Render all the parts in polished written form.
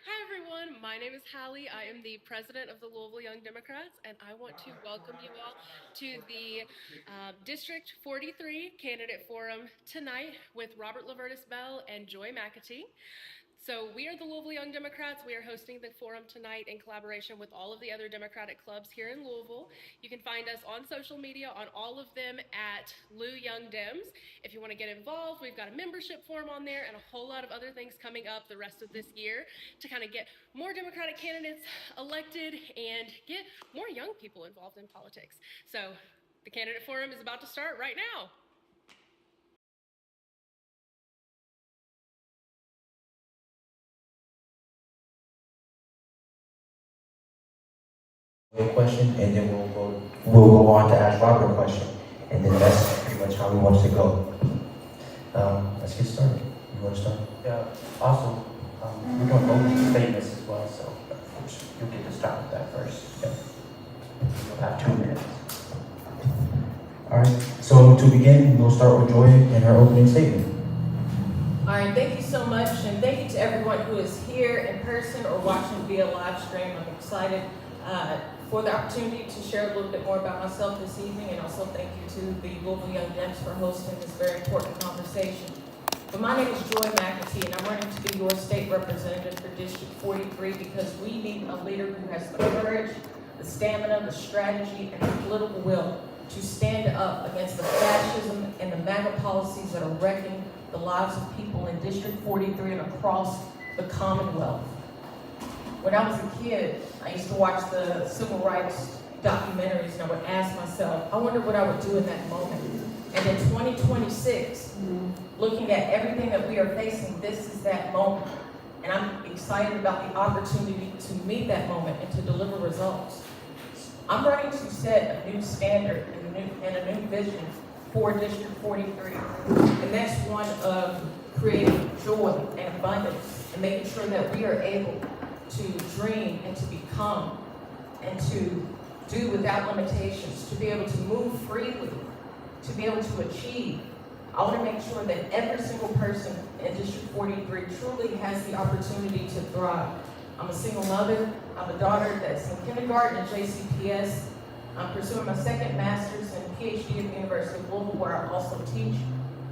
Hi everyone, my name is Hallie. I am the president of the Louisville Young Democrats, and I want to welcome you all to the District 43 Candidate Forum tonight with Robert Bell and Joi McAtee. So we are the Louisville Young Democrats. We are hosting the forum tonight in collaboration with all of the other Democratic clubs here in Louisville. You can find us on social media, on all of them at Lou Young Dems. If you want to get involved, we've got a membership form on there and a whole lot of other things coming up the rest of this year to kind of get more Democratic candidates elected and get more young people involved in politics. So the candidate forum is about to start right now. A question, and then we'll go on to ask Robert a question, and then that's pretty much how we want to go. Let's get started. You want to start? Yeah, awesome. We're doing opening statements as well, so you'll get to start with that first. Yeah. You'll have 2 minutes. All right. So to begin, we'll start with Joi and her opening statement. All right, thank you so much, and thank you to everyone who is here in person or watching via live stream. I'm excited for the opportunity to share a little bit more about myself this evening, and also thank you to the Louisville Young Dems for hosting this very important conversation. But my name is Joi McAtee, and I'm running to be your state representative for District 43 because we need a leader who has the courage, the stamina, the strategy, and the political will to stand up against the fascism and the MAGA policies that are wrecking the lives of people in District 43 and across the Commonwealth. When I was a kid, I used to watch the civil rights documentaries, and I would ask myself, I wonder what I would do in that moment. And in 2026, looking at everything that we are facing, this is that moment. And I'm excited about the opportunity to meet that moment and to deliver results. I'm ready to set a new standard and a new vision for District 43. And that's one of creating joy and abundance and making sure that we are able to dream and to become and to do without limitations, to be able to move freely, to be able to achieve. I want to make sure that every single person in District 43 truly has the opportunity to thrive. I'm a single mother. I'm a daughter that's in kindergarten at JCPS. I'm pursuing my second master's and PhD at the University of Louisville, where I also teach.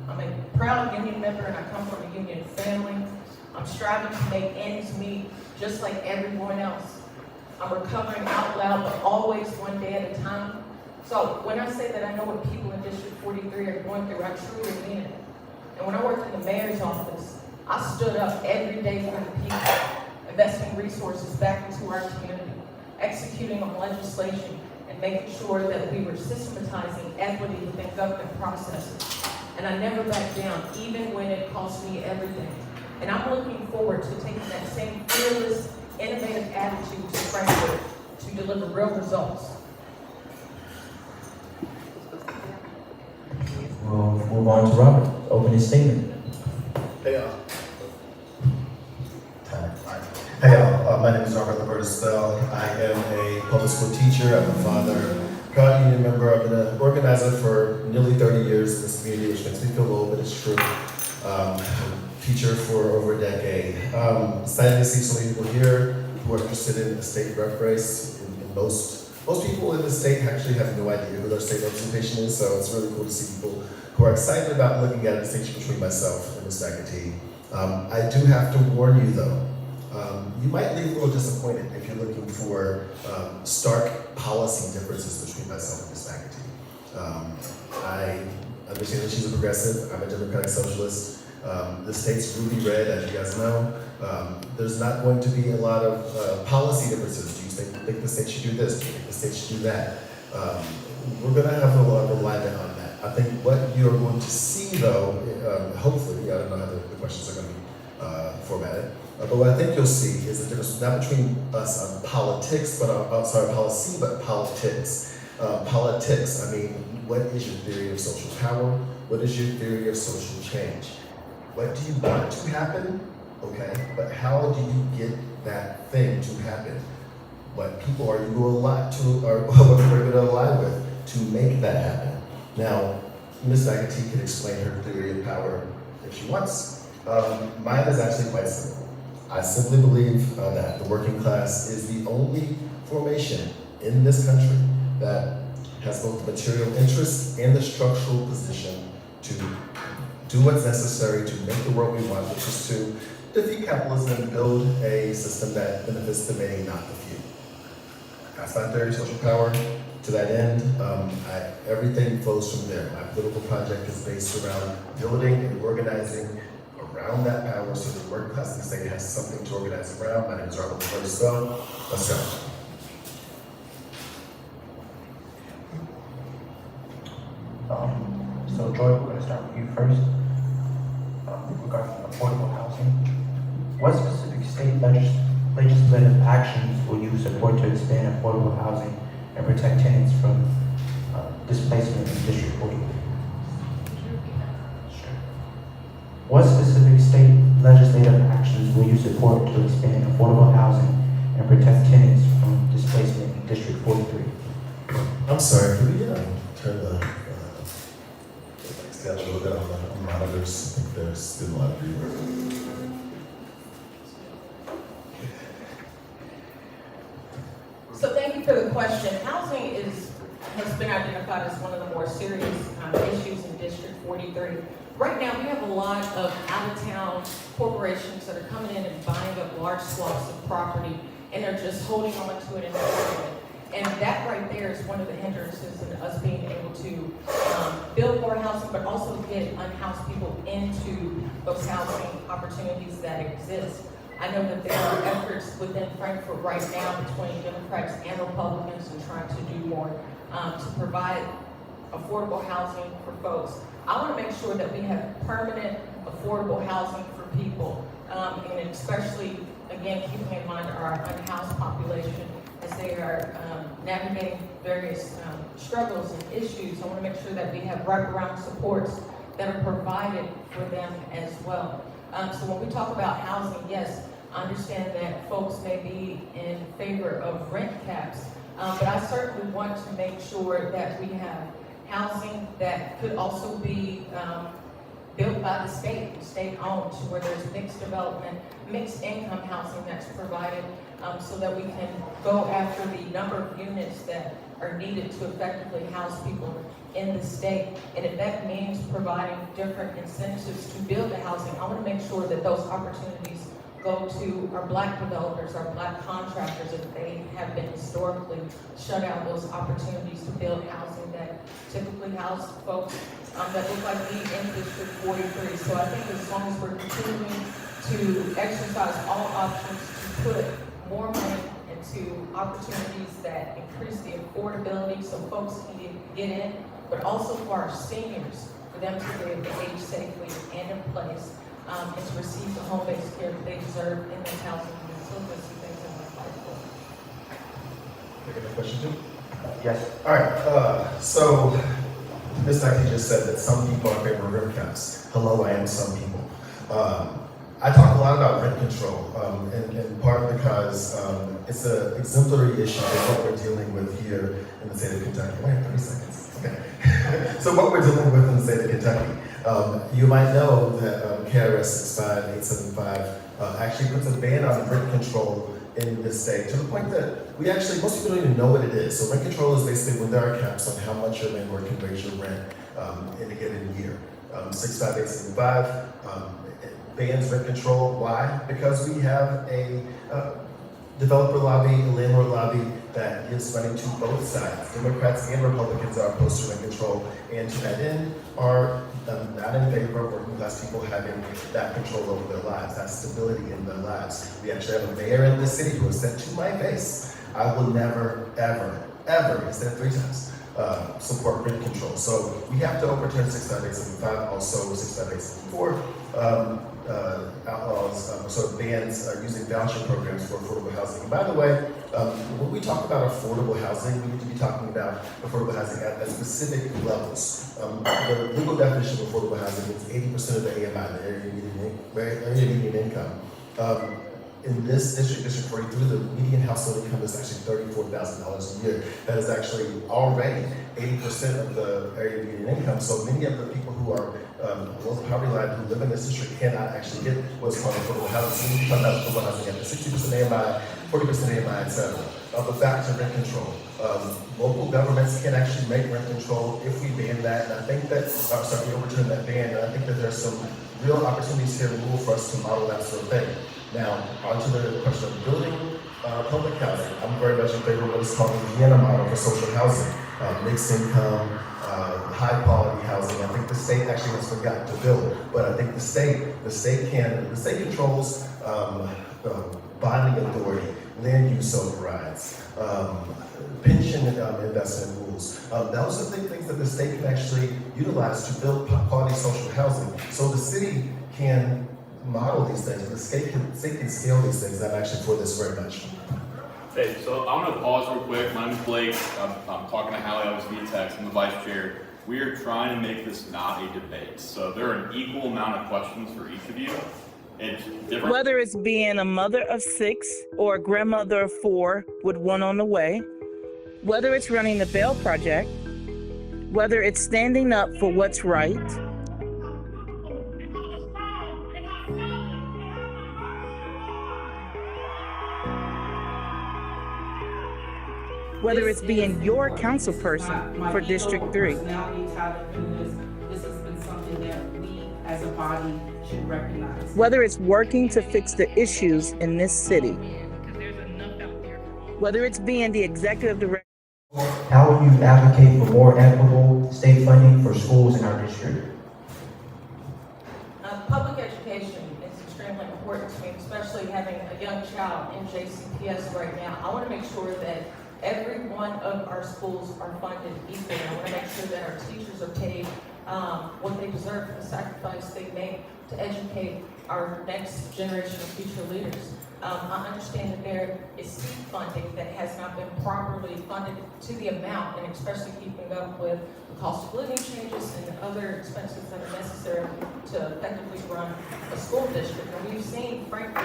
I'm a proud union member, and I come from a union family. I'm striving to make ends meet just like everyone else. I'm recovering out loud, but always one day at a time. So when I say that I know what people in District 43 are going through, I truly mean it. And when I worked in the mayor's office, I stood up every day for the people, investing resources back into our community, executing on legislation, and making sure that we were systematizing equity within government processes. And I never backed down, even when it cost me everything. And I'm looking forward to taking that same fearless, innovative attitude to Frankfurt to deliver real results. We'll move on to Robert. Opening statement. Hey, Hey, my name is Robert Bell. I am a public school teacher. I'm a father, proud union member. I've been an organizer for nearly 30 years in this community, which makes me feel old, but it's true. Teacher for over a decade. Excited to see so many people here who are interested in the state rep race. In most people in the state actually have no idea who their state representation is, so it's really cool to see people who are excited about looking at a distinction between myself and Ms. McAtee. I do have to warn you though, you might leave a little disappointed if you're looking for stark policy differences between myself and Ms. McAtee. I understand that she's a progressive. I'm a democratic socialist. The state's ruby red, as you guys know. There's not going to be a lot of policy differences. Do you think the state should do this? Do you think the state should do that? We're going to have a lot of alignment on that. I think what you're going to see, though, hopefully, I don't know how the questions are going to be formatted, but what I think you'll see is the difference not between us on politics, but policy, but politics. Politics, I mean, what is your theory of social power? What is your theory of social change? What do you want to happen? Okay, but how do you get that thing to happen? What people are you or what are you going to align with to make that happen? Now, Ms. McAtee can explain her theory of power if she wants. Mine is actually quite simple. I simply believe that the working class is the only formation in this country that has both the material interest and the structural position to do what's necessary to make the world we want, which is to defeat capitalism and build a system that benefits the many, not the few. That's my theory, social power. To that end, everything flows from there. My political project is based around building and organizing around that power so the working class in the state has something to organize around. My name is Robert Bell. Let's go. So Joy, we're going to start with you first. Regarding affordable housing, what specific state legislative actions will you support to expand affordable housing and protect tenants from displacement in District 43? Sure. What specific state legislative actions will you support to expand affordable housing and protect tenants from displacement in District 43? I'm sorry, can we turn the down a little bit on the monitors? I think there's been a lot of rework. So thank you for the question. Housing has been identified as one of the more serious issues in District 43. Right now, we have a lot of out-of-town corporations that are coming in and buying up large swaths of property, and they're just holding on to it and holding it. And that right there is one of the hindrances in us being able to build more housing, but also get unhoused people into those housing opportunities that exist. I know that there are efforts within Frankfurt right now between Democrats and Republicans in trying to do more to provide affordable housing for folks. I want to make sure that we have permanent affordable housing for people, and especially, again, keeping in mind our unhoused population as they are navigating various struggles and issues. I want to make sure that we have wraparound supports that are provided for them as well. So when we talk about housing, yes, I understand that folks may be in favor of rent caps, but I certainly want to make sure that we have housing that could also be built by the state-owned, to where there's mixed development, mixed income housing that's provided, so that we can go after the number of units that are needed to effectively house people in the state. And if that means providing different incentives to build the housing, I want to make sure that those opportunities go to our Black developers, our Black contractors, if they have been historically shut out those opportunities to build housing that typically house folks that look like me in District 43. So I think as long as we're continuing to exercise all options to put more money into opportunities that increase the affordability so folks can get in, but also for our seniors, for them to be able to age safely and in place, and to receive the home-based care that they deserve in this housing. And so those are things I'm going to fight for. Take a question too? Yes. All right, so Ms. McAtee just said that some people are in favor of rent caps. Hello, I am some people. I talk a lot about rent control, in part because it's an exemplary issue of what we're dealing with here in the state of Kentucky. I have 30 seconds. Okay. So what we're dealing with in the state of Kentucky, you might know that KRS 65875 actually puts a ban on rent control in this state, to the point that most people don't even know what it is. So rent control is basically when there are caps on how much your landlord can raise your rent in a given year. 65875 bans rent control. Why? Because we have a developer lobby, a landlord lobby that gives money to both sides. Democrats and Republicans are opposed to rent control, and to that end are not in favor of working class people having that control over their lives, that stability in their lives. We actually have a mayor in this city who has said to my face, I will never, ever, ever, he said it 3 times, support rent control. So we have to overturn 65875, also 65874, outlaws, bans using voucher programs for affordable housing. And by the way, when we talk about affordable housing, we need to be talking about affordable housing at specific levels. The legal definition of affordable housing is 80% of the AMI, the area median income. In this district, District 43, the median household income is actually $34,000 a year. That is actually already 80% of the area median income. So many of the people who are below the poverty line who live in this district cannot actually get what's called affordable housing. We talk about affordable housing at 60% AMI, 40% AMI, etc. But back to rent control. Local governments can actually make rent control if we ban that. And I think that, we overturn that ban. And I think that there's some real opportunities here in Louisville for us to model that sort of thing. Now, onto the question of building public housing. I'm very much in favor of what is called the Vienna model for social housing, mixed income, high quality housing. I think the state actually has forgotten to build, but I think the state controls bonding authority, land use overrides, pension investment rules. Those are the things that the state can actually utilize to build quality social housing. So the city can model these things, the state can scale these things. I'm actually for this very much. Hey, so I'm gonna pause real quick. My name's Blake. I'm talking to Hallie, I was via text. I'm the vice chair. We are trying to make this not a debate. So there are an equal amount of questions for each of you. It's different. Whether it's being a mother of 6 or a grandmother of 4 with one on the way, whether it's running the Bell Project, whether it's standing up for what's right, whether it's being your council person for District 3. This has been something that we as a body should recognize. Whether it's working to fix the issues in this city. Whether it's being the executive director. How will you advocate for more equitable state funding for schools in our district? Public education is extremely important to me, especially having a young child in JCPS right now. I want to make sure that every one of our schools are funded equally. I want to make sure that our teachers are paid what they deserve for the sacrifice they make to educate our next generation of future leaders. I understand that there is seed funding that has not been properly funded to the amount, and especially keeping up with the cost of living changes and other expenses that are necessary to effectively run a school district. And we've seen, frankly,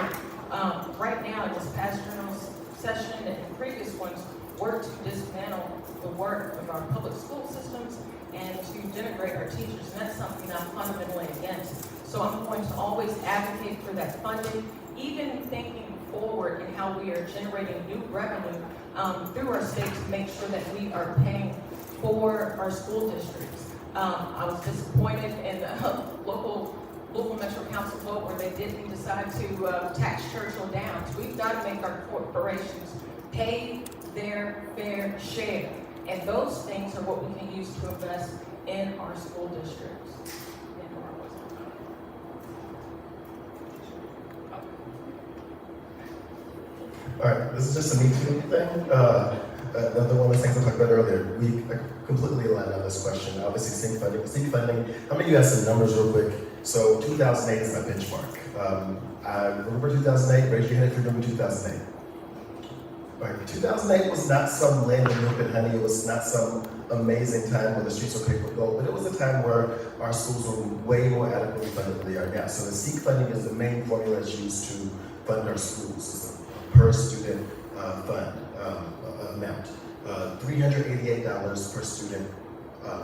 right now in this past general session and in previous ones, work to dismantle the work of our public school systems and to denigrate our teachers, and that's something I'm fundamentally against. So I'm going to always advocate for that funding, even thinking forward in how we are generating new revenue through our state to make sure that we are paying for our school districts. I was disappointed in the local Metro Council vote where they didn't decide to tax Churchill down. So we've got to make our corporations pay their fair share. And those things are what we can use to invest in our school districts. All right, this is just a Me Too thing. Another one of the things I talked about earlier. We completely aligned on this question. Obviously, seek funding. How many of you have some numbers real quick? So 2008 is my benchmark. I remember 2008. Raise your hand if you remember 2008. All right, 2008 was not some land of milk and honey. It was not some amazing time where the streets were paved with gold, but it was a time where our schools were way more adequately funded than they are now. So the seek funding is the main formula that's used to fund our schools. It's a per student fund amount. $388 per student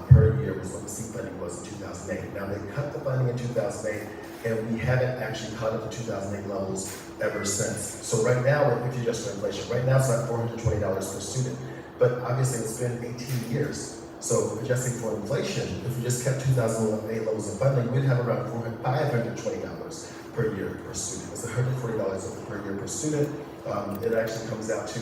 per year was what the seek funding was in 2008. Now they cut the funding in 2008, and we haven't actually caught up to 2008 levels ever since. So right now, if you adjust for inflation, right now it's like $420 per student. But obviously it's been 18 years. So adjusting for inflation, if we just kept 2008 levels of funding, we'd have around $520 per year per student. It's $140 per year per student. It actually comes out to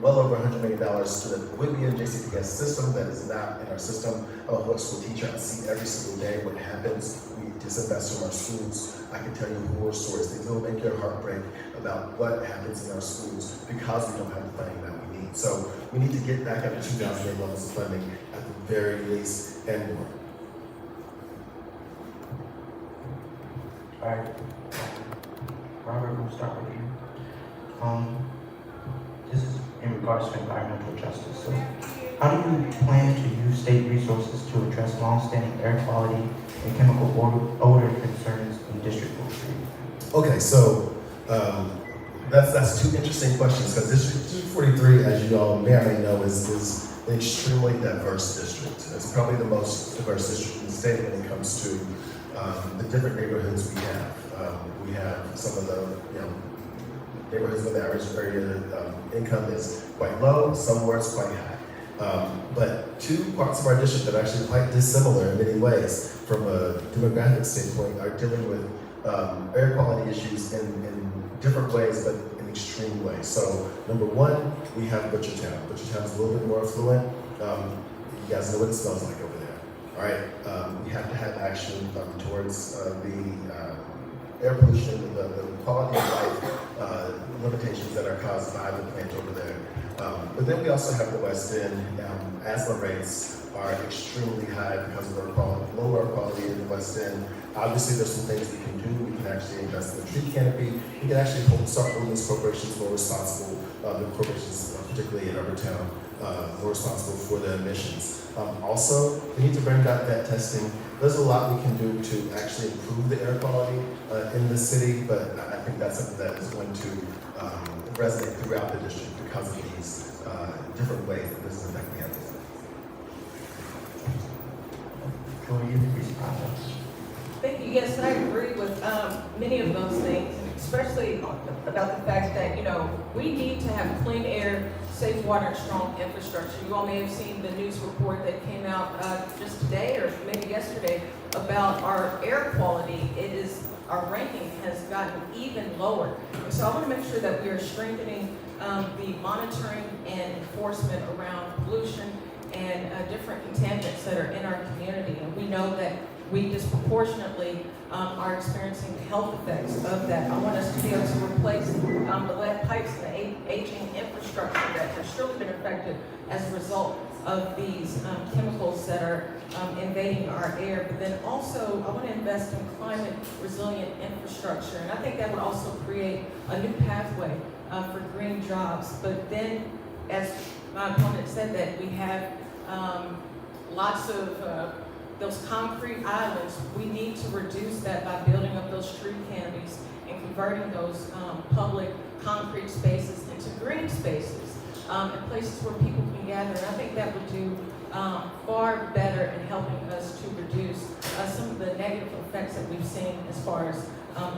well over $100 million that would be in the JCPS system that is not in our system. I'm a public school teacher. I see every single day what happens. We disinvest from our schools. I can tell you horror stories. Things that will make your heart break about what happens in our schools because we don't have the funding that we need. So we need to get back up to 2008 levels of funding at the very least and more. All right, Robert, we'll start with you. This is in regards to environmental justice. So how do you plan to use state resources to address longstanding air quality and chemical odor concerns in District 43? Okay, so That's two interesting questions, because District 243, as you all may or may know, is an extremely diverse district. It's probably the most diverse district in the state when it comes to the different neighborhoods we have. We have some of the neighborhoods where the average area income is quite low, somewhere it's quite high. But two parts of our district that are actually quite dissimilar in many ways from a demographic standpoint are dealing with air quality issues in different ways, but in extreme ways. So number one, we have Butchertown. Butchertown is a little bit more affluent. You guys know what it smells like over there. All right, we have to have action towards the air pollution, the quality of life limitations that are caused by the plant over there. But then we also have the West End. Asthma rates are extremely high because of lower quality in the West End. Obviously, there's some things we can do. We can actually invest in the tree canopy. We can actually start holding these corporations more responsible, the corporations, particularly in urban town, more responsible for their emissions. Also, we need to bring back that testing. There's a lot we can do to actually improve the air quality in the city, but I think that's something that is going to resonate throughout the district because of these different ways that this is affecting everything. Thank you. Yes, I agree with many of those things, especially about the fact that, we need to have clean air, safe water, and strong infrastructure. You all may have seen the news report that came out just today or maybe yesterday about our air quality. Our ranking has gotten even lower. So I want to make sure that we are strengthening the monitoring and enforcement around pollution and different contaminants that are in our community. And we know that we disproportionately are experiencing the health effects of that. I want us to be able to replace the lead pipes and the aging infrastructure that has surely been affected as a result of these chemicals that are invading our air. But then also, I want to invest in climate resilient infrastructure. And I think that would also create a new pathway for green jobs. But then, as my opponent said, that we have lots of those concrete islands. We need to reduce that by building up those tree canopies and converting those public concrete spaces into green spaces and places where people can gather. And I think that would do far better in helping us to reduce some of the negative effects that we've seen as far as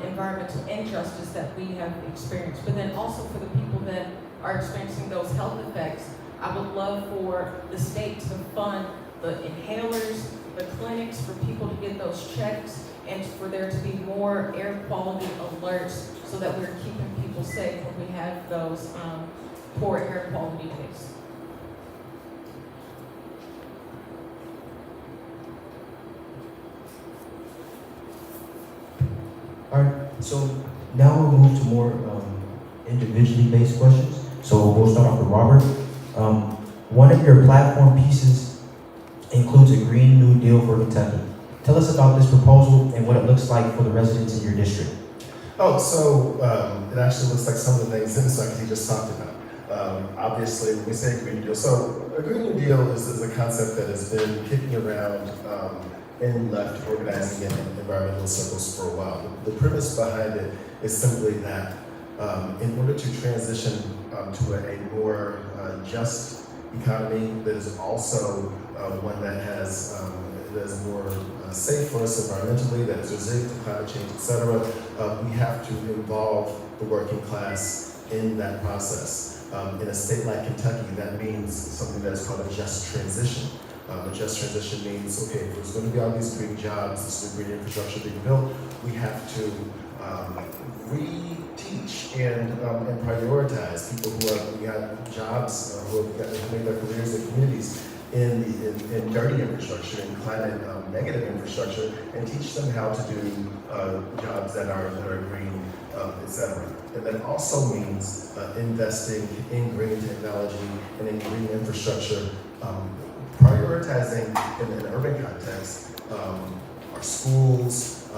environmental injustice that we have experienced. But then also for the people that are experiencing those health effects, I would love for the state to fund the inhalers, the clinics for people to get those checks, and for there to be more air quality alerts so that we're keeping people safe when we have those poor air quality days. All right, so now we'll move to more individually based questions. So we'll start off with Robert. One of your platform pieces includes a Green New Deal for Kentucky. Tell us about this proposal and what it looks like for the residents in your district. Oh, so it actually looks like some of the things Ms. McAtee just talked about. Obviously, when we say Green New Deal, so a Green New Deal is a concept that has been kicking around in left organizing and environmental circles for a while. The premise behind it is simply that in order to transition to a more just economy that is also one that is more safe for us environmentally, that is resilient to climate change, etc., we have to involve the working class in that process. In a state like Kentucky, that means something that is called a just transition. A just transition means, okay, if there's going to be all these green jobs, this green infrastructure being built, we have to reteach and prioritize people who have jobs, who have made their careers in communities in dirty infrastructure, in climate negative infrastructure, and teach them how to do jobs that are green, etc. And that also means investing in green technology and in green infrastructure, prioritizing in an urban context our schools,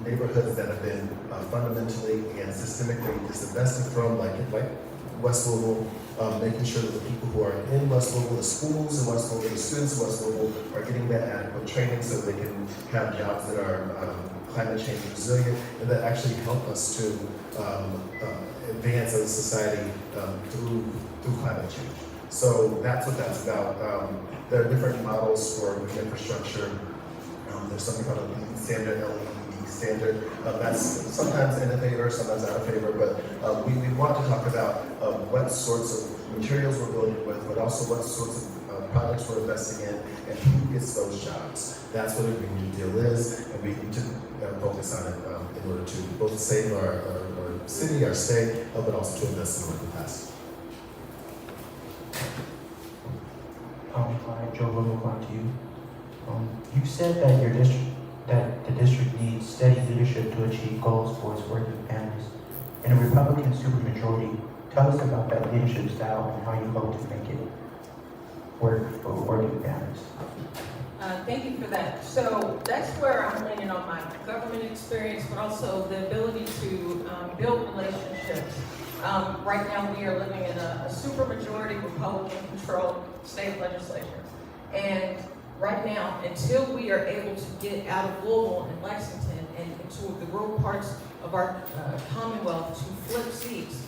neighborhoods that have been fundamentally and systemically disinvested from, like West Louisville, making sure that the people who are in West Louisville, the schools in West Louisville, the students in West Louisville are getting that adequate training so they can have jobs that are climate change resilient and that actually help us to advance as a society through climate change. So that's what that's about. There are different models for infrastructure. There's something called a LEED standard, LEED standard. That's sometimes in favor, sometimes out of favor, but we want to talk about what sorts of materials we're building with, but also what sorts of products we're investing in, and who gets those jobs. That's what a Green New Deal is, and we need to focus on it in order to both save our city, our state, but also to invest in working capacity. Hi, Joe, we'll move on to you. You said that the district needs steady leadership to achieve goals for its working families. In a Republican supermajority, tell us about that leadership style and how you hope to make it work for working families. Thank you for that. So that's where I'm leaning on my government experience, but also the ability to build relationships. Right now, we are living in a supermajority Republican-controlled state legislature. And right now, until we are able to get out of Louisville and Lexington and into the rural parts of our Commonwealth to flip seats,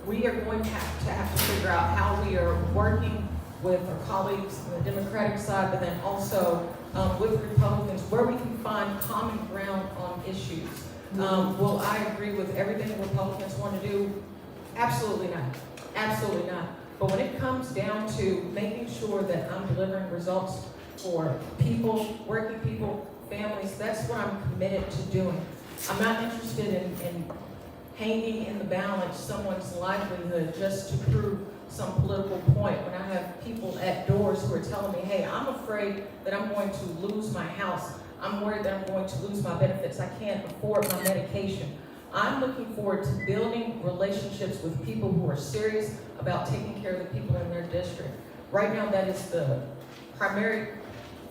we are going to have to figure out how we are working with our colleagues on the Democratic side, but then also with Republicans, where we can find common ground on issues. Will I agree with everything the Republicans want to do? Absolutely not. Absolutely not. But when it comes down to making sure that I'm delivering results for people, working people, families, that's what I'm committed to doing. I'm not interested in hanging in the balance someone's livelihood just to prove some political point when I have people at doors who are telling me, hey, I'm afraid that I'm going to lose my house. I'm worried that I'm going to lose my benefits. I can't afford my medication. I'm looking forward to building relationships with people who are serious about taking care of the people in their district. Right now, that is the primary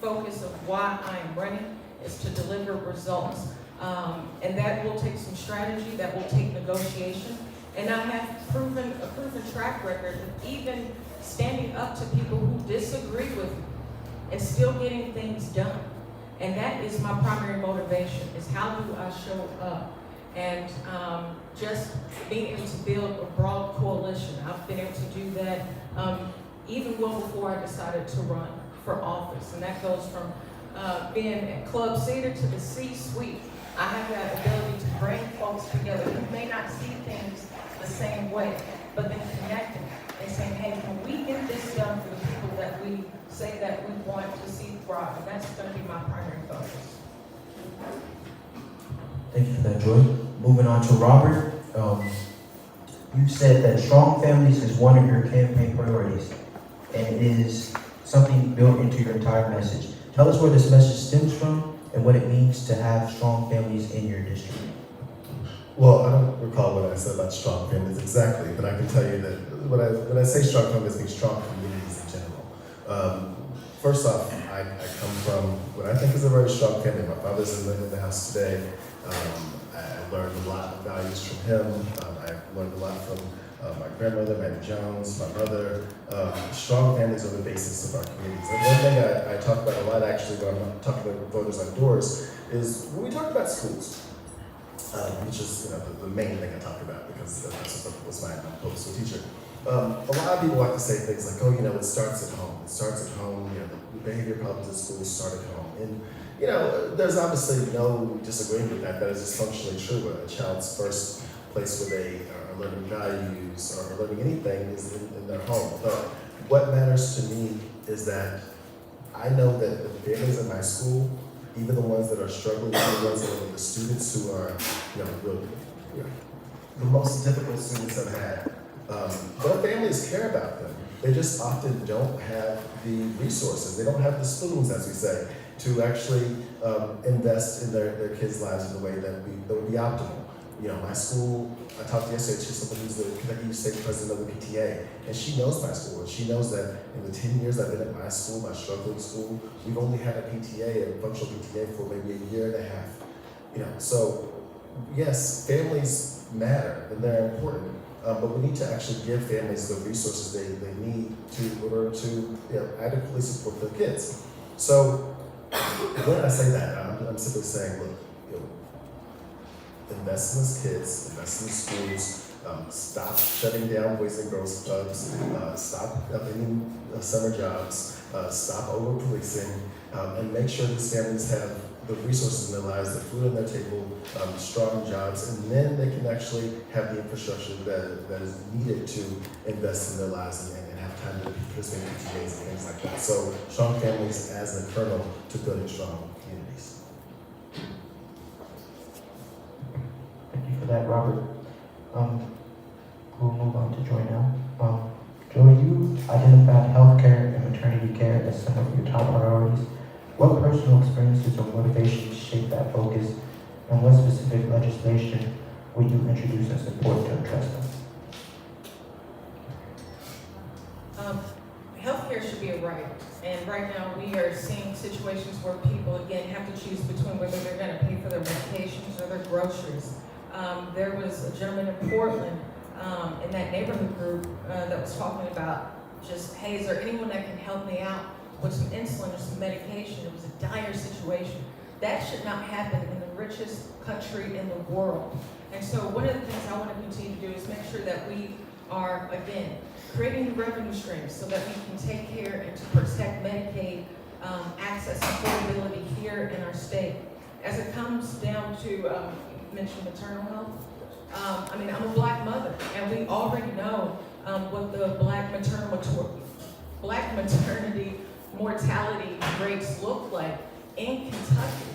focus of why I am running, is to deliver results. And that will take some strategy, that will take negotiation. And I have a proven track record of even standing up to people who disagree with me and still getting things done. And that is my primary motivation, is how do I show up? And just being able to build a broad coalition. I've been able to do that even well before I decided to run for office. And that goes from being at Club Cedar to the C-suite. I have that ability to bring folks together who may not see things the same way, but then connecting and saying, hey, can we get this done for the people that we say that we want to see thrive? And that's going to be my primary focus. Thank you for that, Joy. Moving on to Robert. You said that strong families is one of your campaign priorities, and it is something built into your entire message. Tell us where this message stems from and what it means to have strong families in your district. Well, I don't recall what I said about strong families exactly, but I can tell you that when I say strong families, I mean strong communities in general. First off, I come from what I think is a very strong family. My father's in the house today. I learned a lot of values from him. I learned a lot from my grandmother, Maggie Jones, my mother. Strong families are the basis of our communities. And one thing I talk about a lot actually when I'm talking about voters on doors is when we talk about schools. Which is the main thing I talk about because that's what was my public school teacher. A lot of people like to say things like, oh, it starts at home. It starts at home. The behavior problems at school start at home. And there's obviously no disagreeing with that. That is just functionally true. A child's first place where they are learning values or learning anything is in their home. But what matters to me is that I know that the families in my school, even the ones that are struggling, even the ones that are the students who are, the most difficult students I've had, their families care about them. They just often don't have the resources. They don't have the spoons, as we say, to actually invest in their kids' lives in a way that would be optimal. My school, I talked yesterday to someone who's the Kentucky State President of the PTA, and she knows my school, and she knows that in the 10 years I've been at my school, my struggling school, we've only had a PTA, a functional PTA, for maybe a year and a half. So yes, families matter, and they're important, but we need to actually give families the resources they need in order to adequately support their kids. So when I say that, I'm simply saying, look, invest in those kids, invest in schools, stop shutting down Boys and Girls Clubs, stop ending summer jobs, stop over-policing, and make sure these families have the resources in their lives, the food on their table, strong jobs, and then they can actually have the infrastructure that is needed to invest in their lives and have time to participate in PTAs and things like that. So strong families as a kernel to building strong communities. Thank you for that, Robert. We'll move on to Joi now. Joi, you identified healthcare and maternity care as some of your top priorities. What personal experiences or motivations shape that focus, and what specific legislation will you introduce and support to address them? Healthcare should be a right, and right now we are seeing situations where people again have to choose between whether they're going to pay for their medications or their groceries. There was a gentleman in Portland in that neighborhood group that was talking about just, hey, is there anyone that can help me out with some insulin or some medication? It was a dire situation. That should not happen in the richest country in the world. And so one of the things I want to continue to do is make sure that we are, again, creating revenue streams so that we can take care and to protect Medicaid access and affordability here in our state. As it comes down to, you mentioned maternal health. I'm a Black mother, and we already know what the Black maternity mortality rates look like in Kentucky.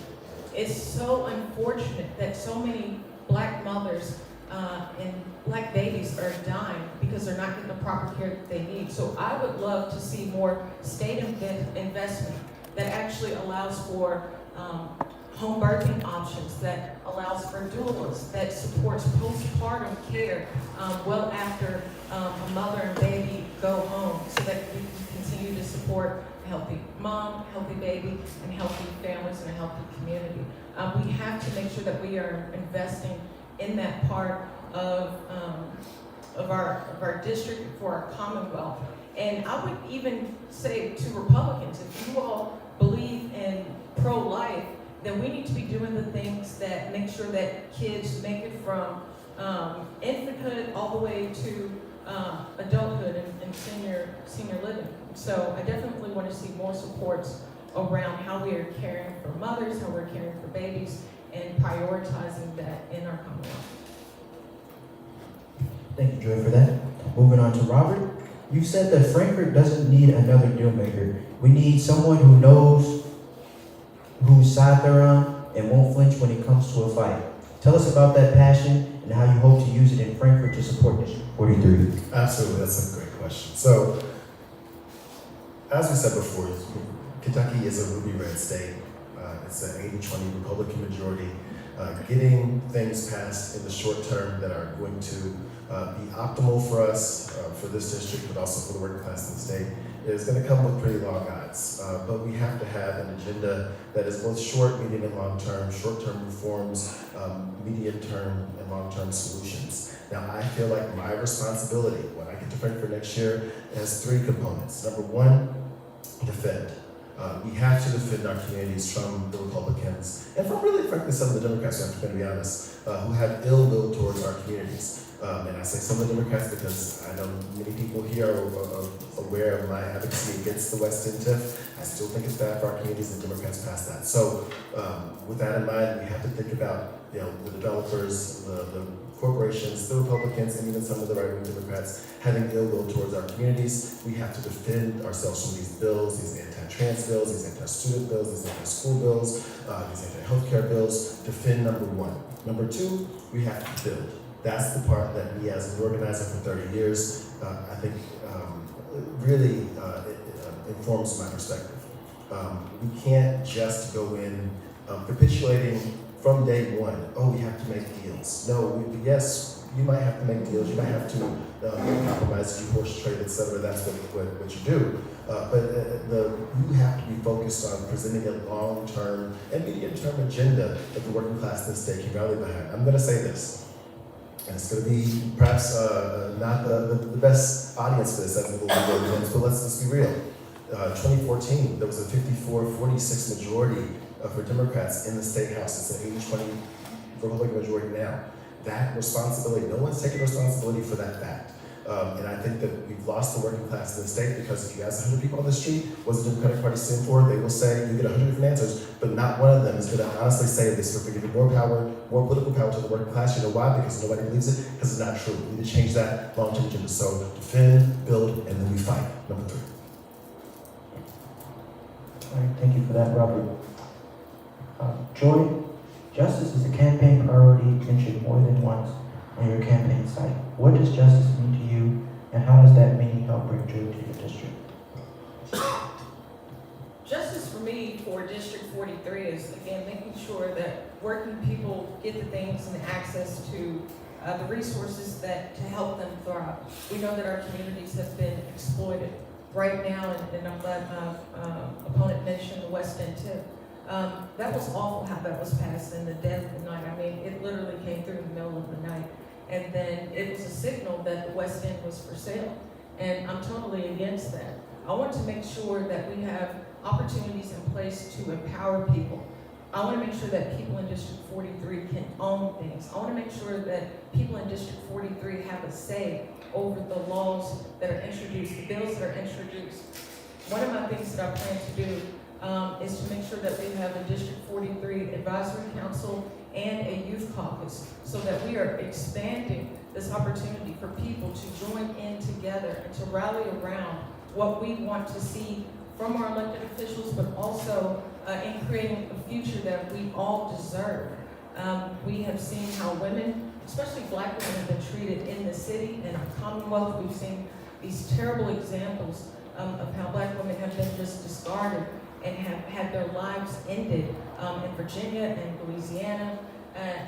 It's so unfortunate that so many Black mothers and Black babies are dying because they're not getting the proper care that they need. So I would love to see more state investment that actually allows for home birthing options, that allows for doulas, that supports postpartum care well after a mother and baby go home, so that we can continue to support a healthy mom, healthy baby, and healthy families and a healthy community. We have to make sure that we are investing in that part of our district for our Commonwealth. And I would even say to Republicans, if you all believe in pro-life, then we need to be doing the things that make sure that kids make it from infanthood all the way to adulthood and senior living. So I definitely want to see more supports around how we are caring for mothers, how we're caring for babies, and prioritizing that in our Commonwealth. Thank you, Joi, for that. Moving on to Robert. You said that Frankfurt doesn't need another deal maker. We need someone who knows whose side they're on and won't flinch when it comes to a fight. Tell us about that passion and how you hope to use it in Frankfurt to support District 43. Absolutely, that's a great question. So, as we said before, Kentucky is a ruby red state. It's an 80-20 Republican majority. Getting things passed in the short term that are going to be optimal for us, for this district, but also for the working class in the state, is going to come with pretty long odds. But we have to have an agenda that is both short, medium, and long-term, short-term reforms, medium-term, and long-term solutions. Now, I feel like my responsibility when I get to Frankfurt next year has three components. Number one, defend. We have to defend our communities from the Republicans, and from really, frankly, some of the Democrats, I'm going to be honest, who have ill will towards our communities. And I say some of the Democrats because I know many people here are aware of my advocacy against the West End TIF. I still think it's bad for our communities, and Democrats pass that. So with that in mind, we have to think about the developers, the corporations, the Republicans, and even some of the right-wing Democrats having ill will towards our communities. We have to defend ourselves from these bills, these anti-trans bills, these anti-student bills, these anti-school bills, these anti-healthcare bills. Defend, number one. Number two, we have to build. That's the part that me as an organizer for 30 years, I think really informs my perspective. We can't just go in capitulating from day one. Oh, we have to make deals. No, yes, you might have to make deals. You might have to compromise, you horse trade, etc. That's what you do. But you have to be focused on presenting a long-term and medium-term agenda that the working class in the state can rally behind. I'm going to say this. And it's going to be perhaps not the best audience for this as we will be, but let's be real. 2014, there was a 54-46 majority for Democrats in the state house. It's an 80-20 Republican majority now. That responsibility, no one's taking responsibility for that fact. And I think that we've lost the working class in the state because if you ask 100 people on the street, what's the Democratic Party stand for? They will say, you get 100 different answers, but not one of them is going to honestly say this is going to give more power, more political power to the working class. You know why? Because nobody believes it, because it's not true. We need to change that long-term agenda. So defend, build, and then we fight. Number 3. All right, thank you for that, Robert. Joi, justice is a campaign priority mentioned more than once on your campaign site. What does justice mean to you, and how does that meaning help bring joy to your district? Justice for me for District 43 is, again, making sure that working people get the things and access to the resources that to help them thrive. We know that our communities have been exploited right now, and I'm glad my opponent mentioned the West End tip. That was awful how that was passed in the dead of the night. I mean, it literally came through the middle of the night. And then it was a signal that the West End was for sale. And I'm totally against that. I want to make sure that we have opportunities in place to empower people. I want to make sure that people in District 43 can own things. I want to make sure that people in District 43 have a say over the laws that are introduced, the bills that are introduced. One of my things that I plan to do is to make sure that we have a District 43 Advisory Council and a youth caucus so that we are expanding this opportunity for people to join in together and to rally around what we want to see from our elected officials, but also in creating a future that we all deserve. We have seen how women, especially Black women, have been treated in the city and our Commonwealth. We've seen these terrible examples of how Black women have been just discarded and have had their lives ended in Virginia and Louisiana.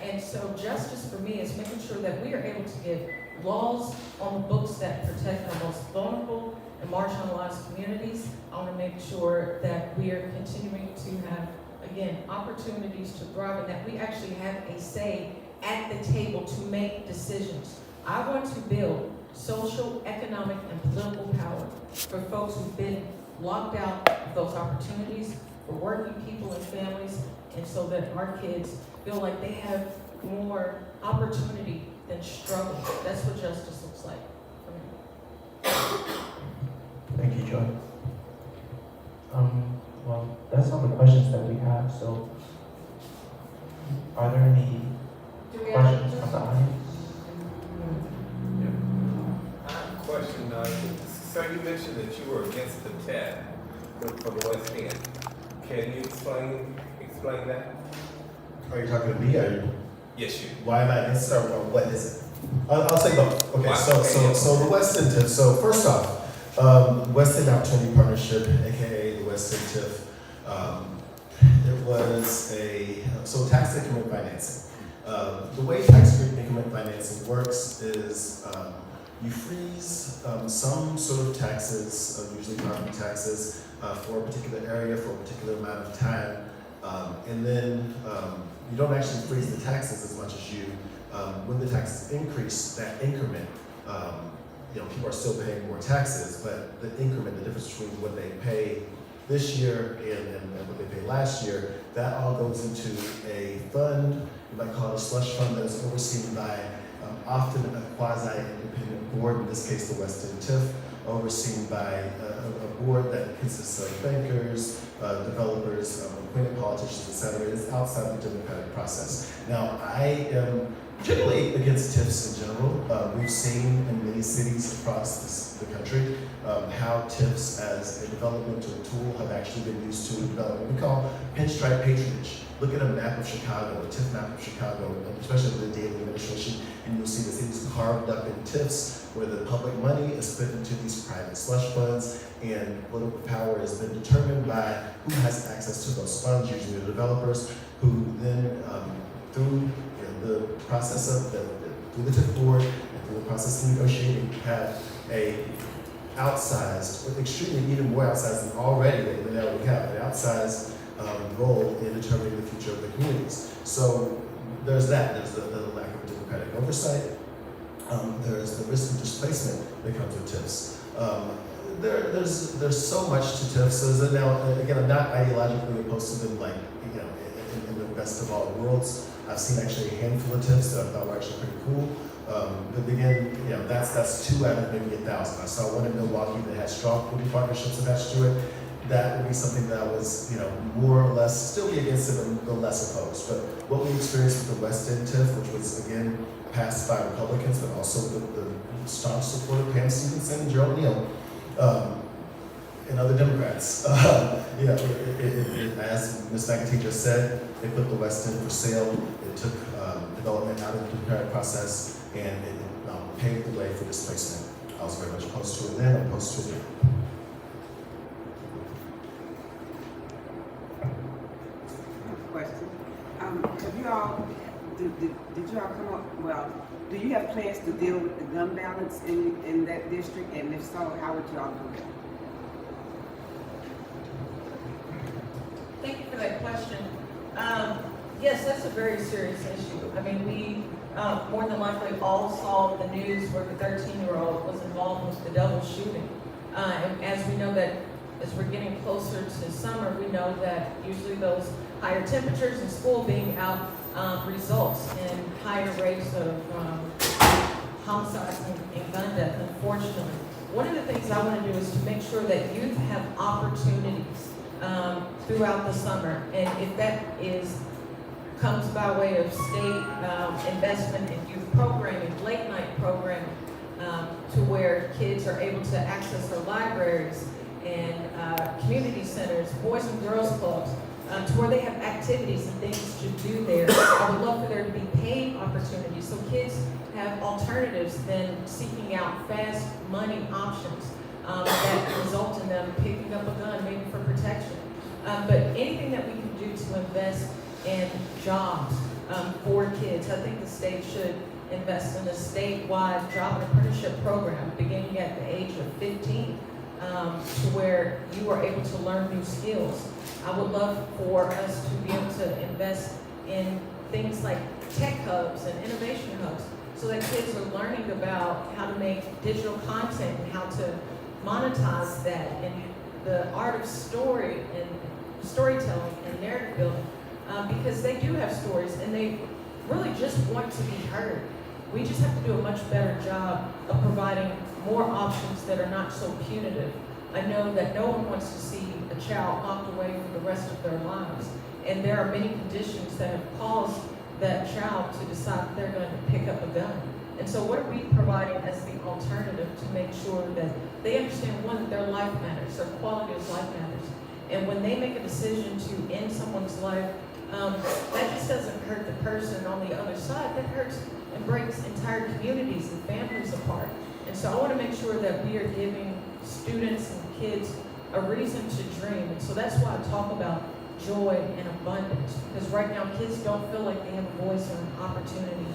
And so justice for me is making sure that we are able to get laws on the books that protect our most vulnerable and marginalized communities. I want to make sure that we are continuing to have, again, opportunities to thrive and that we actually have a say at the table to make decisions. I want to build social, economic, and political power for folks who've been locked out of those opportunities, for working people and families, and so that our kids feel like they have more opportunity than struggle. That's what justice looks like for me. Thank you, Joi. Well, that's all the questions that we have, so are there any questions from the audience? Question, so you mentioned that you were against the TAD for the West End. Can you explain that? Are you talking to me? Yes, you. Why am I against it, or what is it? I'll say both. Okay, Why? so the West End TIF. So first off, West End Opportunity Partnership, aka the West End TIF, it was so tax increment financing. The way tax increment financing works is you freeze some sort of taxes, usually property taxes, for a particular area for a particular amount of time, and then you don't actually freeze the taxes as much as you, when the taxes increase, that increment, people are still paying more taxes, but the increment, the difference between what they pay this year and what they paid last year, that all goes into a fund, you might call it a slush fund, that is overseen by often a quasi-independent board, in this case the West End TIF, overseen by a board that consists of bankers, developers, appointed politicians, etc. It is outside the democratic process. Now, I am generally against TIFs in general. We've seen in many cities across the country how TIFs as a developmental tool have actually been used to develop what we call pinstripe patronage. Look at a map of Chicago, a TIF map of Chicago, especially the Daley administration, and you'll see the cities carved up in TIFs where the public money is put into these private slush funds, and political power has been determined by who has access to those funds, usually the developers, who then, through the process of through the TIF board and through the process of negotiating, have a outsized, extremely even more outsized than already than we have, an outsized role in determining the future of the communities. So there's that. There's the lack of democratic oversight. There's the risk of displacement that comes with TIFs. There's so much to TIFs. So now, again, I'm not ideologically opposed to them, like, you know, in the best of all worlds. I've seen actually a handful of TIFs that I thought were actually pretty cool. But again, you know, that's 2 out of maybe 1,000. I saw one in Milwaukee that had strong community partnerships attached to it. That would be something that was, you know, more or less still be against it, but less opposed. But what we experienced with the West End TIF, which was again passed by Republicans, but also the staunch support of Pam Stevenson and Gerald Neal, and other Democrats. You know, as Ms. McAtee just said, they put the West End for sale. It took development out of the democratic process, and it paved the way for displacement. I was very much opposed to it then, opposed to it now. Question. Have you all, did you all come up, well, do you have plans to deal with the gun violence in that district? And if so, how would you all do that? Thank you for that question. Yes, that's a very serious issue. I mean, we more than likely all saw the news where the 13-year-old was involved with the double shooting. And as we know that as we're getting closer to summer, we know that usually those higher temperatures and school being out results in higher rates of homicides and gun death, unfortunately. One of the things I want to do is to make sure that youth have opportunities throughout the summer. And if that comes by way of state investment in youth programming, late night programming, to where kids are able to access their libraries and community centers, boys and girls clubs, to where they have activities and things to do there. I would love for there to be paid opportunities so kids have alternatives than seeking out fast money options that result in them picking up a gun, maybe for protection. But anything that we can do to invest in jobs for kids, I think the state should invest in a statewide job and apprenticeship program beginning at the age of 15 to where you are able to learn new skills. I would love for us to be able to invest in things like tech hubs and innovation hubs so that kids are learning about how to make digital content and how to monetize that and the art of storytelling and narrative building because they do have stories and they really just want to be heard. We just have to do a much better job of providing more options that are not so punitive. I know that no one wants to see a child locked away for the rest of their lives, and there are many conditions that have caused that child to decide that they're going to pick up a gun. And so what are we providing as the alternative to make sure that they understand, one, that their life matters, their quality of life matters. And when they make a decision to end someone's life, that just doesn't hurt the person on the other side, that hurts and breaks entire communities and families apart. And so I want to make sure that we are giving students and kids a reason to dream. And so that's why I talk about joy and abundance, because right now kids don't feel like they have a voice or an opportunity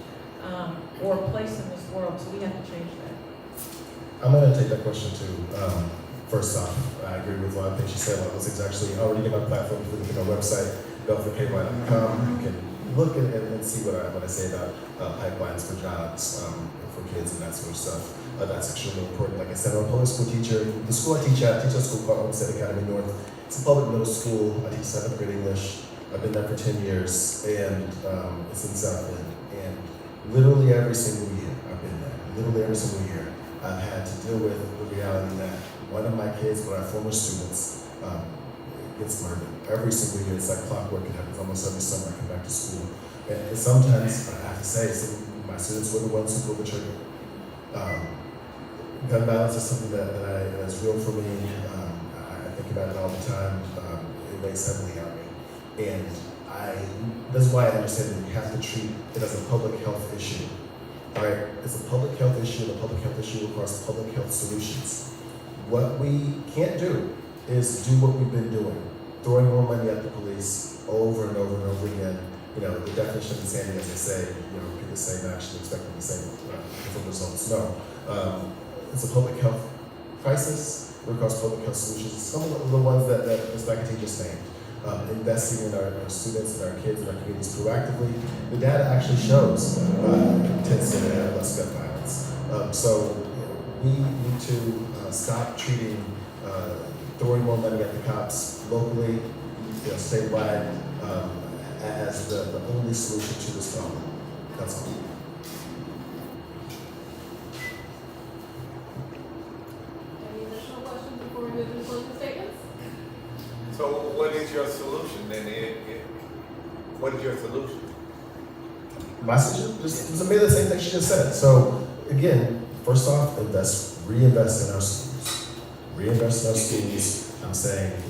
or a place in this world, so we have to change that. I'm going to take that question too. First off, I agree with a lot of things she said. A lot of those things actually already get on platform. If you look at our website, belfordky.com, you can look and see what I say about pipelines for jobs for kids and that sort of stuff. That's extremely important. Like I said, I'm a public school teacher. The school I teach at, a school called Homestead Academy North. It's a public middle school. I teach 7th grade English. I've been there for 10 years, and it's in South End. And literally every single year I've been there. Literally every single year I've had to deal with the reality that one of my kids, one of our former students, gets murdered. Every single year, it's like clockwork. It happens almost every summer I come back to school. And sometimes, I have to say, some of my students were the ones who pulled the trigger. Gun violence is something that's real for me. I think about it all the time. It weighs heavily on me. And that's why I understand that you have to treat it as a public health issue. All right? It's a public health issue, and a public health issue requires public health solutions. What we can't do is do what we've been doing, throwing more money at the police over and over and over again. You know, the definition of insanity, as they say, you know, repeat the same action, expecting the same different results. No, it's a public health crisis. It requires public health solutions. Some of the ones that Ms. McAtee just named. Investing in our students and our kids and our communities proactively. The data actually shows tends to have less gun violence. So we need to stop treating throwing more money at the cops locally, statewide, as the only solution to this problem. That's all. Any additional questions before we move into closing statements? So what is your solution then? What is your solution? My suggestion just maybe the same thing she just said. So again, first off, reinvest in our schools. Reinvest in our schools. I'm saying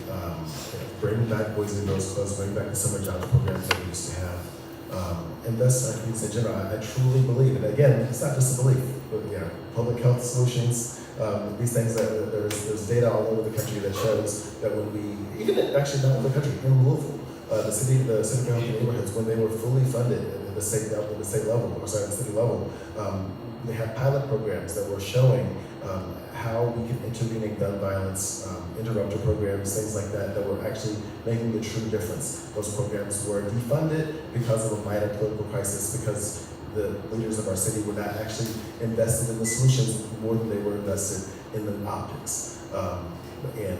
bring back Boys and Girls Clubs, bring back the summer jobs programs that we used to have. Invest in our kids in general. I truly believe, and again, it's not just a belief, but public health solutions, these things that there's data all over the country that shows that when we, actually not in the country, in Louisville, the city health neighborhoods, when they were fully funded at the city level, they had pilot programs that were showing how we can intervene in gun violence, interrupter programs, things like that, that were actually making the true difference. Those programs were defunded because of a minor political crisis, because the leaders of our city were not actually invested in the solutions more than they were invested in the optics. And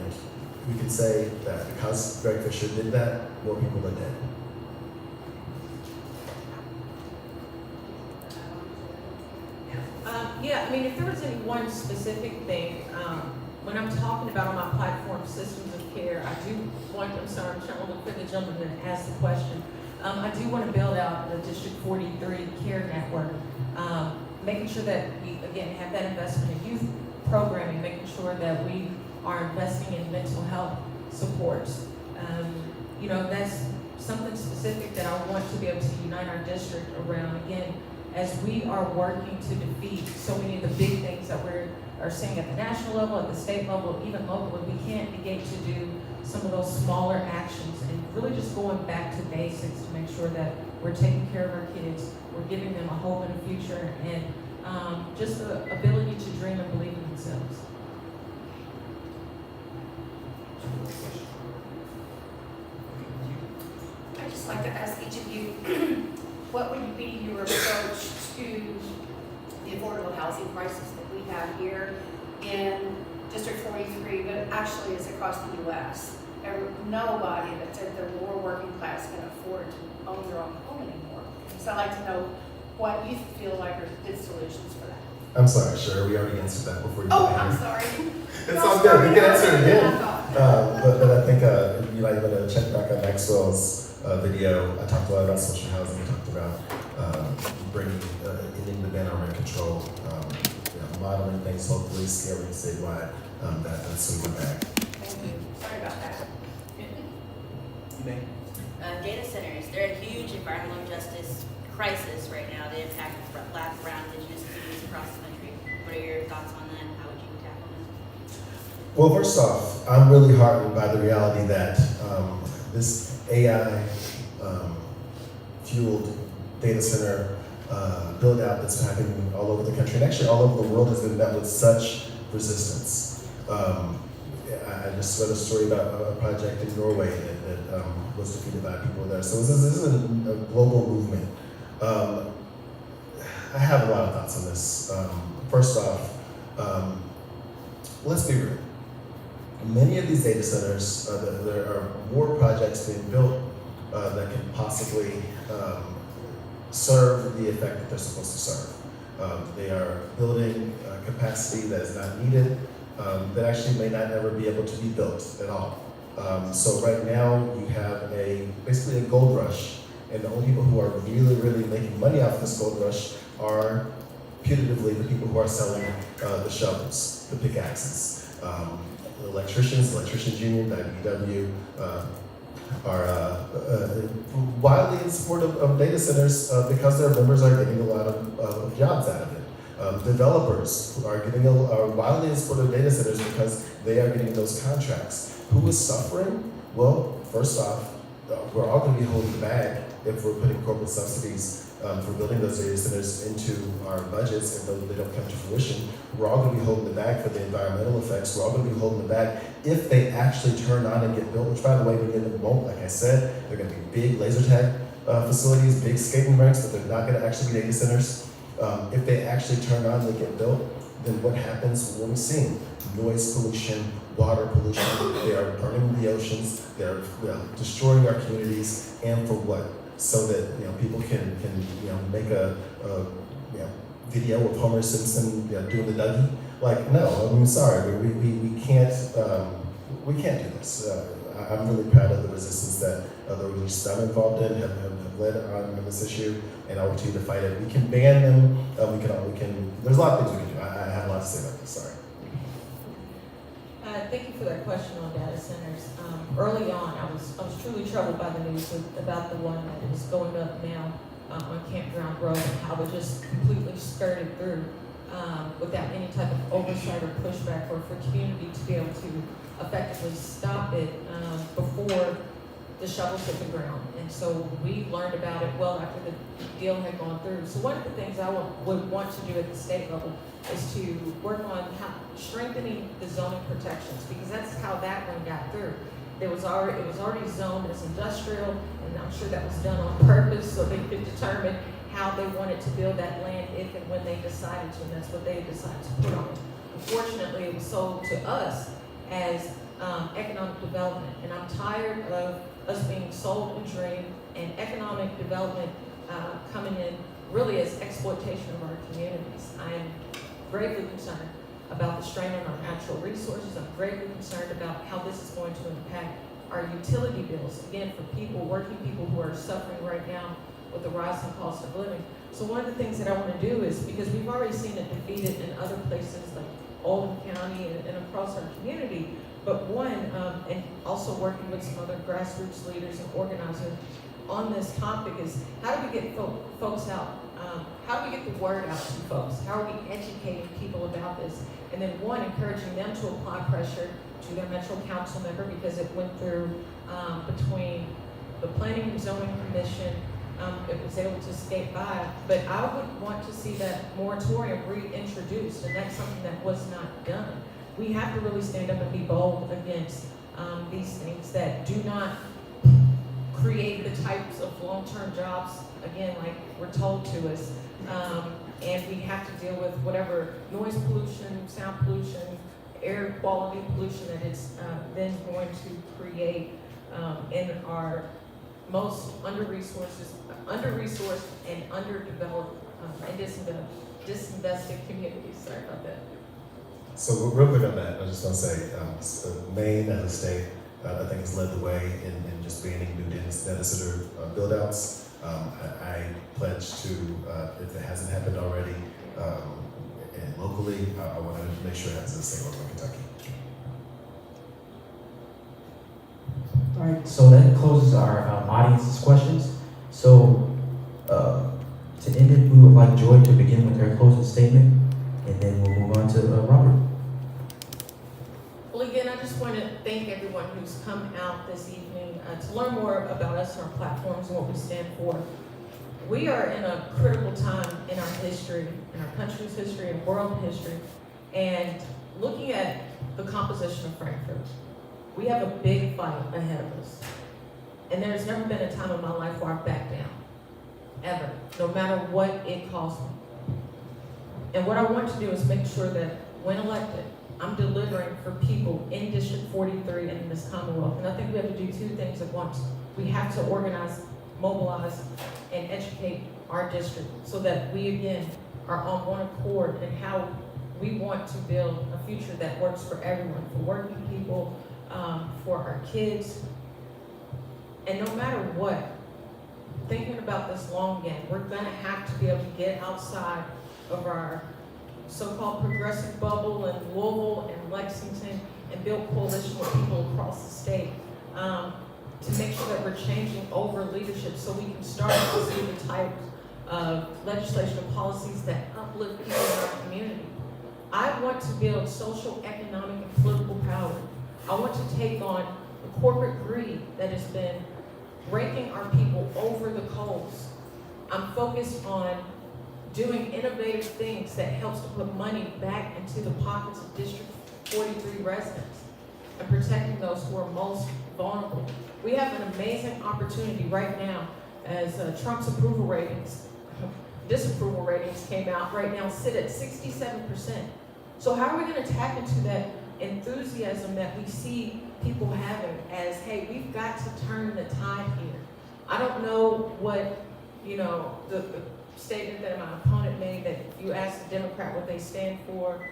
we can say that because Greg Fisher did that, more people are dead. Yeah, I mean, if there was any one specific thing, when I'm talking about on my platform, systems of care, I do want, I'm sorry, I'm trying to look for the gentleman that asked the question. I do want to build out the District 43 care network, making sure that we, again, have that investment in youth programming, making sure that we are investing in mental health supports. That's something specific that I want to be able to unite our district around, again, as we are working to defeat so many of the big things that are seeing at the national level, at the state level, even locally. We can't negate to do some of those smaller actions and really just going back to basics to make sure that we're taking care of our kids, we're giving them a hope and a future, and just the ability to dream and believe in themselves. I'd just like to ask each of you, what would be your approach to the affordable housing crisis that we have here in District 43, but actually is across the U.S.? Nobody that's at the lower working class can afford to own their own home anymore. So I'd like to know what you feel like are good solutions for that. I'm sorry, sure, we already answered that before you Oh, got I'm here. sorry. It's all good, we can answer it again. But I think you might want to check back on Maxwell's video. I talked a lot about social housing. I talked about ending the ban on rent control, modeling things, hopefully scaling statewide. That's in my bag. Thank you. Sorry about that. Data centers, they're a huge environmental justice crisis right now. They impact Black, brown, indigenous communities across the country. What are your thoughts on that? How would you tackle this? Well, first off, I'm really heartened by the reality that this AI fueled data center build out that's happening all over the country, and actually all over the world, has been met with such resistance. I just read a story about a project in Norway that was defeated by people there. So this is a global movement. I have a lot of thoughts on this. First off, let's be real. Many of these data centers, there are more projects being built that can possibly serve the effect that they're supposed to serve. They are building capacity that is not needed, that actually may not ever be able to be built at all. So right now you have basically a gold rush, and the only people who are really making money off this gold rush are putatively the people who are selling the shovels, the pickaxes. The electricians union, the IBEW, are wildly in support of data centers because their members are getting a lot of jobs out of it. Developers are wildly in support of data centers because they are getting those contracts. Who is suffering? Well, first off, we're all going to be holding the bag if we're putting corporate subsidies for building those data centers into our budgets, and though they don't come to fruition, we're all going to be holding the bag for the environmental effects. We're all going to be holding the bag if they actually turn on and get built, which, by the way, many of them won't. Like I said, they're going to be big laser tag facilities, big skating rinks, but they're not going to actually be data centers. If they actually turn on, they get built, then what happens when we see noise pollution, water pollution? They are burning the oceans, they're destroying our communities, and for what? So that people can make a video of Homer Simpson doing the Dougie. Like, no, I'm sorry, we can't do this. I'm really proud of the resistance that the organizations I'm involved in have led on this issue, and I will continue to fight it. We can ban them. We can. There's a lot of things we can do. I have a lot to say about this. Sorry. Thank you for that question on data centers. Early on, I was truly troubled by the news about the one that is going up now on Campground Road, and how it just completely skirted through without any type of oversight or pushback, or for community to be able to effectively stop it before the shovels hit the ground. And so we learned about it well after the deal had gone through. So one of the things I would want to do at the state level is to work on strengthening the zoning protections, because that's how that one got through. It was already zoned as industrial, and I'm sure that was done on purpose so they could determine how they wanted to build that land if and when they decided to, and that's what they decided to put on it. Unfortunately, it was sold to us as economic development, and I'm tired of us being sold a dream and economic development coming in really as exploitation of our communities. I am gravely concerned about the strain on our natural resources. I'm gravely concerned about how this is going to impact our utility bills, again, for working people who are suffering right now with the rising cost of living. So one of the things that I want to do is, because we've already seen it defeated in other places like Oldham County and across our community, but and also working with some other grassroots leaders and organizers on this topic, is how do we get folks out? How do we get the word out to folks? How are we educating people about this? And then encouraging them to apply pressure to their Metro Council member, because it went through between the Planning and Zoning Commission. It was able to skate by, but I would want to see that moratorium reintroduced, and that's something that was not done. We have to really stand up and be bold against these things that do not create the types of long-term jobs, again, like we're told to us. And we have to deal with whatever noise pollution, sound pollution, air quality pollution that it's then going to create in our most under-resourced and underdeveloped and disinvested communities. Sorry about that. So real quick on that, I just want to say, Maine as a state, I think has led the way in just banning new data center build-outs. I pledge to, if it hasn't happened already, and locally, I want to make sure it happens in the state of Kentucky. All right, so that closes our audience's questions. So to end it, we would like Joi to begin with her closing statement, and then we'll move on to Robert. Well, again, I just want to thank everyone who's come out this evening to learn more about us and our platforms and what we stand for. We are in a critical time in our history, in our country's history, and world history, and looking at the composition of Frankfurt, we have a big fight ahead of us. And there's never been a time in my life where I've backed down, ever, no matter what it costs me. And what I want to do is make sure that when elected, I'm delivering for people in District 43 and in this Commonwealth. And I think we have to do two things at once. We have to organize, mobilize, and educate our district so that we, again, are on one accord in how we want to build a future that works for everyone, for working people, for our kids. And no matter what, thinking about this long game, we're gonna have to be able to get outside of our so-called progressive bubble in Louisville and Lexington and build coalition with people across the state to make sure that we're changing over leadership so we can start to see the type of legislation and policies that uplift people in our community. I want to build social, economic, and political power. I want to take on the corporate greed that has been raking our people over the coals. I'm focused on doing innovative things that helps to put money back into the pockets of District 43 residents and protecting those who are most vulnerable. We have an amazing opportunity right now as Trump's approval ratings disapproval ratings came out, right now sit at 67%. So how are we going to tap into that enthusiasm that we see people having as, hey, we've got to turn the tide here? I don't know what, the statement that my opponent made, that you asked the Democrat what they stand for.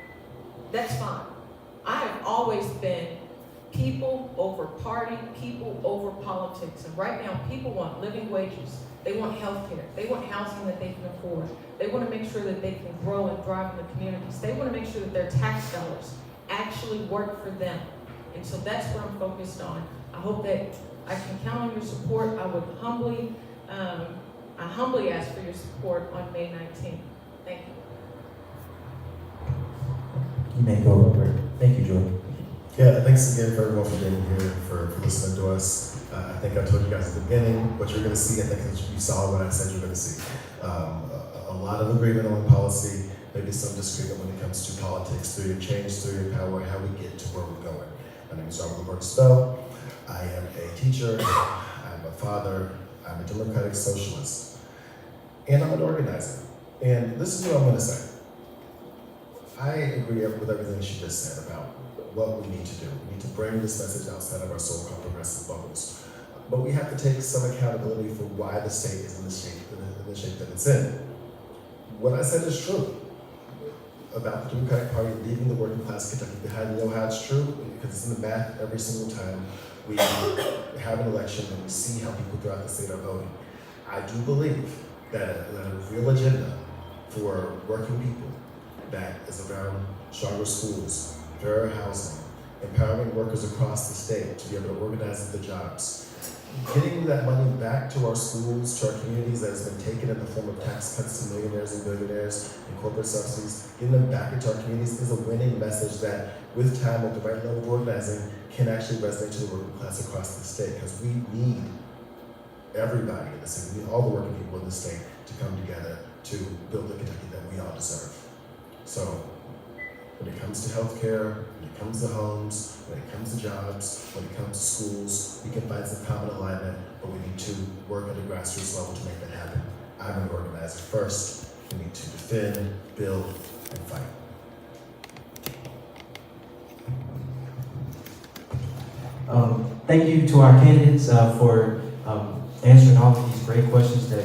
That's fine. I have always been people over party, people over politics. And right now, people want living wages. They want health care. They want housing that they can afford. They want to make sure that they can grow and thrive in the communities. They want to make sure that their tax dollars actually work for them. And so that's what I'm focused on. I hope that I can count on your support. I would humbly ask for your support on May 19th. Thank you. You may go, Robert. Thank you, Joy. Yeah, thanks again for everyone for being here, for listening to us. I think I told you guys at the beginning what you're going to see. I think that you saw what I said you're going to see. A lot of agreement on policy, maybe some disagreement when it comes to politics, through your change, through your power, how we get to where we're going. My name is Robert Bell. I am a teacher, I'm a father, I'm a democratic socialist, and I'm an organizer. And this is what I'm going to say. I agree with everything she just said about what we need to do. We need to bring this message outside of our so-called progressive bubbles. But we have to take some accountability for why the state is in the shape that it's in. What I said is true about the Democratic Party leaving the working class of Kentucky behind. You know how it's true? Because it's in the math every single time we have an election and we see how people throughout the state are voting. I do believe that a real agenda for working people that is around stronger schools, fairer housing, empowering workers across the state to be able to organize the jobs, getting that money back to our schools, to our communities that has been taken in the form of tax cuts to millionaires and billionaires and corporate subsidies, getting them back into our communities is a winning message that, with time, with the right level of organizing, can actually resonate to the working class across the state, because we need everybody in the city, we need all the working people in the state to come together to build the Kentucky that we all deserve. So, when it comes to healthcare, when it comes to homes, when it comes to jobs, when it comes to schools, we can find some common alignment, but we need to work at a grassroots level to make that happen. I'm an organizer first. We need to defend, build, and fight. Thank you to our candidates for answering all of these great questions that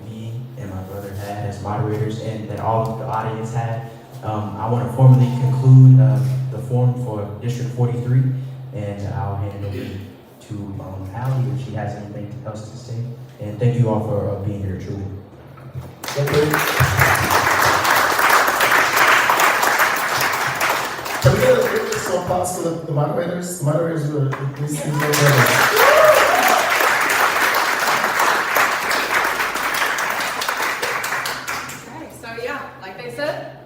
me and my brother had as moderators, and that all of the audience had. I want to formally conclude the forum for District 43, and I'll hand it over to Allie if she has anything else to say. And thank you all for being here, truly. Thank you. Can we get a small applause for the moderators? The moderators were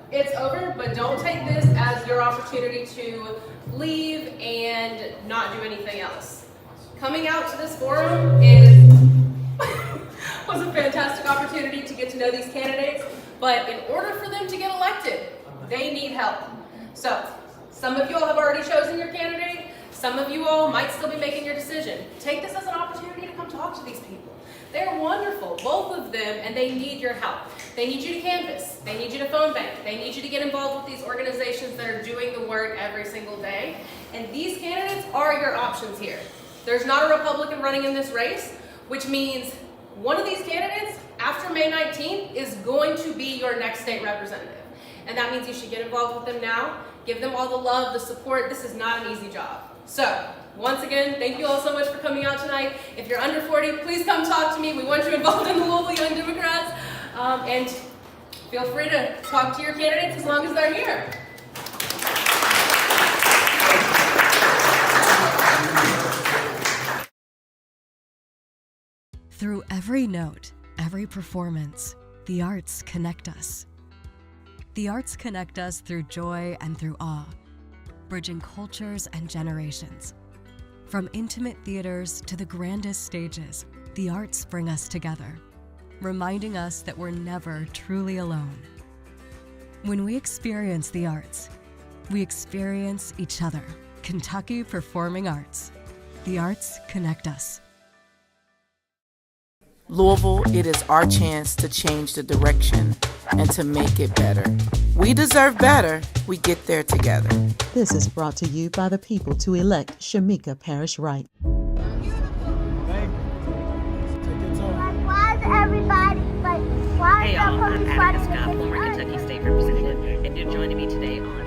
it's over, but don't take this as your opportunity to leave and not do anything else. Coming out to this forum was a fantastic opportunity to get to know these candidates, but in order for them to get elected, they need help. So, some of you all have already chosen your candidate, some of you all might still be making your decision. Take this as an opportunity to come talk to these people. They're wonderful, both of them, and they need your help. They need you to canvass. They need you to phone bank. They need you to get involved with these organizations that are doing the work every single day. And these candidates are your options here. There's not a Republican running in this race, which means one of these candidates, after May 19th, is going to be your next state representative. And that means you should get involved with them now. Give them all the love, the support. This is not an easy job. So, once again, thank you all so much for coming out tonight. If you're under 40, please come talk to me. We want you involved in the Louisville Young Democrats. And feel free to talk to your candidates as long as they're here. Through every note, every performance, the arts connect us. The arts connect us through joy and through awe, bridging cultures and generations. From intimate theaters to the grandest stages, the arts bring us together, reminding us that we're never truly alone. When we experience the arts, we experience each other. Kentucky Performing Arts. The arts connect us. Louisville, it is our chance to change the direction and to make it better. We deserve better. We get there together. This is brought to you by the people to elect Shamika Parrish Wright. Hey y'all, I'm Attica Scott, former Kentucky State Representative, and you're joining me today on